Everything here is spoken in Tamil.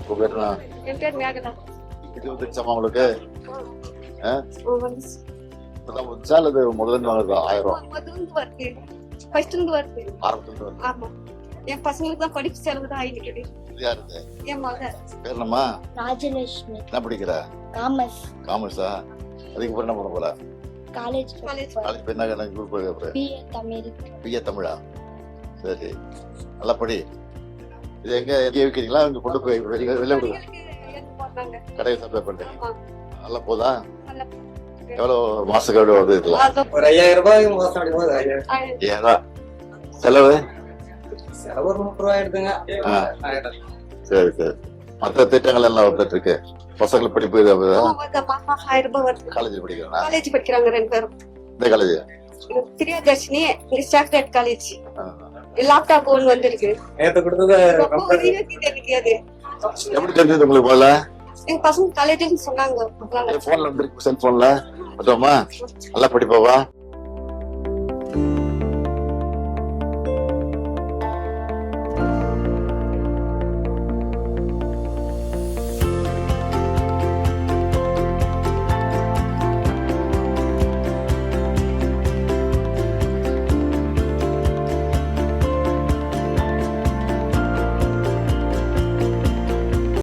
உங்க பேர் என்ன? என் பேர் மேகதா. இது வந்துருச்சாமா உங்களுக்கு? வந்துச்சு. இப்பதான் வந்துச்சா அல்லது முதல்ல வாங்குறதா? 1000 முதல்ல வருது, ஃபர்ஸ்ட் இருந்து வருது. ஆரம்பத்துல வருது. ஆமா, என் பசங்களுக்கு தான் படிப்பு செலவு தான் ஆயிடுக்குது. இது யாருது? என் மக பேர் என்னம்மா? ராஜலட்சுமி. என்ன படிக்கிற? காமர்ஸ். காமர்ஸா? அதுக்கு என்ன பண்ண போற? காலேஜ் காலேஜ் நாளைக்கு போய் என்ன குரூப்? பிஏ தமிழ். பிஏ தமிழா? சரி, நல்லா படி. இது எங்க விற்கிறீங்களா? இங்க கொண்டு போய் வெளியே விடுங்க. போடுறாங்க. கடையில் சப்ளை பண்றீங்க. ஆமா. நல்லா போதா? நல்லா. எவ்வளவு மாசத்துக்கு எவ்வளவு வருது இதுல? ஒரு 5000 ரூபாய் மாசம் அடிக்கும்போது 5000. ஏதா செலவு? செலவு ஒரு 30 ரூபாய் எடுத்துங்க. சரி சரி. மற்ற திட்டங்கள் எல்லாம் வந்துட்டு இருக்கு. பசங்களை படிப்பு மாசம் 1000 ரூபாய் வருது. காலேஜ் படிக்கிறாங்க. காலேஜ் படிக்கிறாங்க 2 பேரும். இந்த காலேஜ் பிரியதர்ஷினி இங்க சாக்லேட் காலேஜ். லேப்டாப் ஒன்று வந்திருக்கு. நேத்து கொடுத்தது ரொம்ப உதவியா இருக்குது எனக்கு அது. எப்படி தெரிஞ்சது உங்களுக்கு? முதல்ல எங்க பசங்க காலேஜ்னு சொன்னாங்க. போன்ல வந்துருக்கு, செல்போன்ல. நல்லா படிப்பாவா?